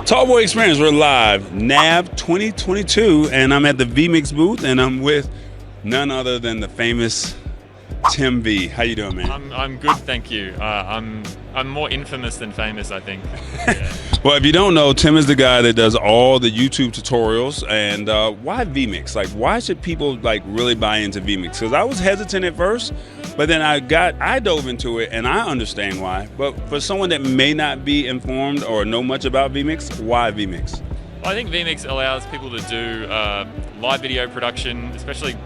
Tallboy Experience, we're live, NAB 2022, and I'm at the Vmix booth, and I'm with none other than the famous Tim V. How you doing, man? I'm good, thank you. I'm more infamous than famous, I think. Yeah. Well, if you don't know, Tim is the guy that does all the YouTube tutorials. And why Vmix? Like, why should people really buy into Vmix? Because I was hesitant at first, but then I dove into it, and I understand why. But for someone that may not be informed or know much about Vmix, why Vmix? Well, I think Vmix allows people to do live video production, especially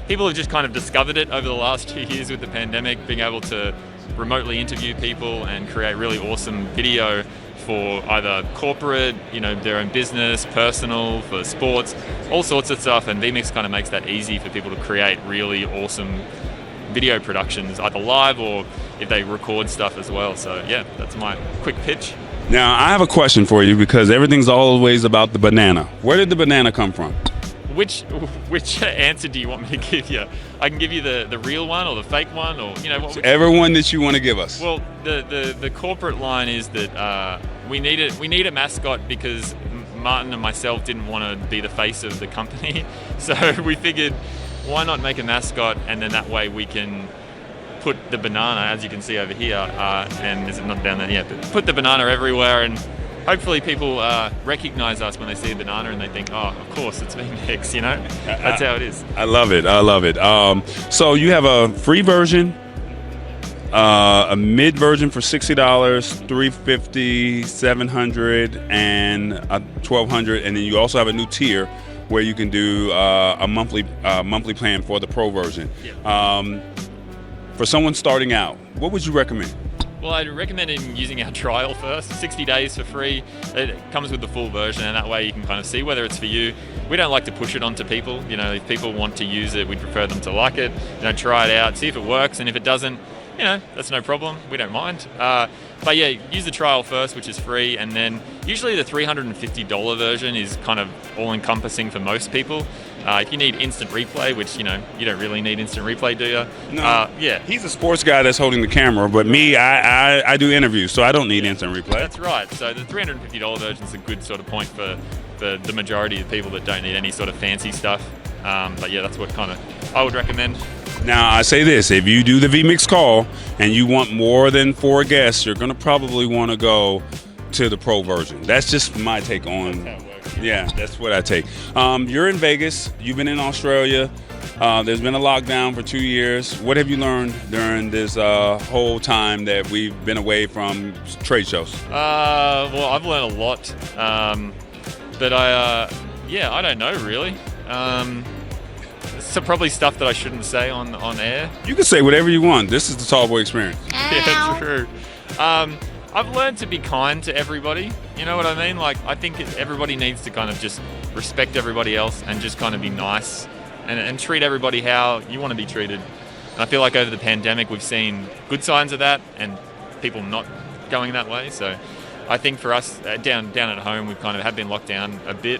people have just kind of discovered it over the last 2 years with the pandemic, being able to remotely interview people and create really awesome video for either corporate, their own business, personal, for sports, all sorts of stuff. And Vmix kind of makes that easy for people to create really awesome video productions, either live or if they record stuff as well. So yeah, that's my quick pitch. Now, I have a question for you because everything's always about the banana. Where did the banana come from? Which answer do you want me to give you? I can give you the real one or the fake one, or whichever one that you want to give us. Well, the corporate line is that we need a mascot because Martin and myself didn't want to be the face of the company, so we figured why not make a mascot, and then that way we can put the banana, as you can see over here, and is it not down there yet? But put the banana everywhere, and hopefully people recognize us when they see a banana and they think, oh, of course, it's Vmix, That's how it is. I love it. So you have a free version, a mid version for $60, $350, $700, and $1,200, and then you also have a new tier where you can do a monthly plan for the pro version. Yeah. For someone starting out, what would you recommend? Well, I'd recommend using our trial first, 60 days for free. It comes with the full version, and that way you can kind of see whether it's for you. We don't like to push it onto people. If people want to use it, we'd prefer them to like it. Try it out, see if it works, and if it doesn't, that's no problem. We don't mind. But yeah, use the trial first, which is free, and then usually the $350 version is kind of all-encompassing for most people. If you need instant replay, which you don't really need instant replay, do you? No. Yeah. He's a sports guy that's holding the camera, but me, I do interviews, so I don't need instant replay. That's right. So the $350 version is a good sort of point for the majority of people that don't need any sort of fancy stuff. But yeah, that's what kind of I would recommend. Now, I say this, if you do the Vmix call and you want more than 4 guests, you're going to probably want to go to the pro version. That's just my take on. That's how it works. Yeah, that's what I take. You're in Vegas. You've been in Australia. There's been a lockdown for 2 years. What have you learned during this whole time that we've been away from trade shows? Well, I've learned a lot. But I don't know, really. So probably stuff that I shouldn't say on air. You can say whatever you want. This is the Tallboy Experience. Yeah, true. I've learned to be kind to everybody. You know what I mean? I think everybody needs to kind of just respect everybody else and just kind of be nice and treat everybody how you want to be treated. And I feel like over the pandemic we've seen good signs of that and people not going that way. So I think for us down at home we kind of have been locked down a bit,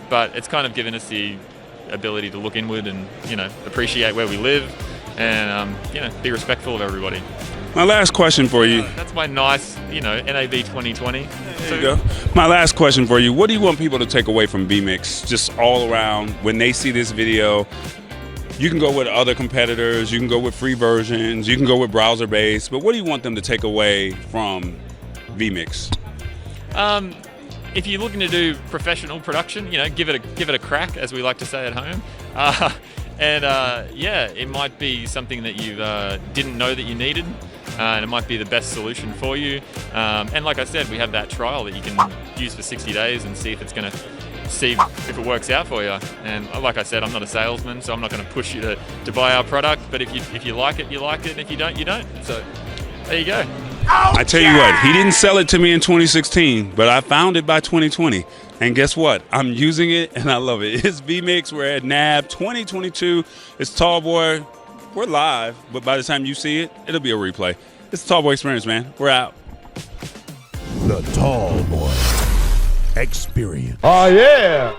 but it's kind of given us the ability to look inward and appreciate where we live and be respectful of everybody. My last question for you. That's my nice NAB 2020. There you go. My last question for you. What do you want people to take away from Vmix just all around when they see this video? You can go with other competitors, you can go with free versions, you can go with browser based, but what do you want them to take away from Vmix? If you're looking to do professional production, give it a crack, as we like to say at home. It might be something that you didn't know that you needed, and it might be the best solution for you. And like I said, we have that trial that you can use for 60 days and see if it's going to if it works out for you. And like I said, I'm not a salesman, so I'm not going to push you to buy our product. But if you like it, you like it, and if you don't, you don't. So there you go. I tell you what, he didn't sell it to me in 2016, but I found it by 2020. And guess what? I'm using it, and I love it. It's Vmix. We're at NAB 2022. It's Tallboy. We're live, but by the time you see it, it'll be a replay. It's the Tallboy Experience, man. We're out. The Tallboy Experience. Oh, yeah.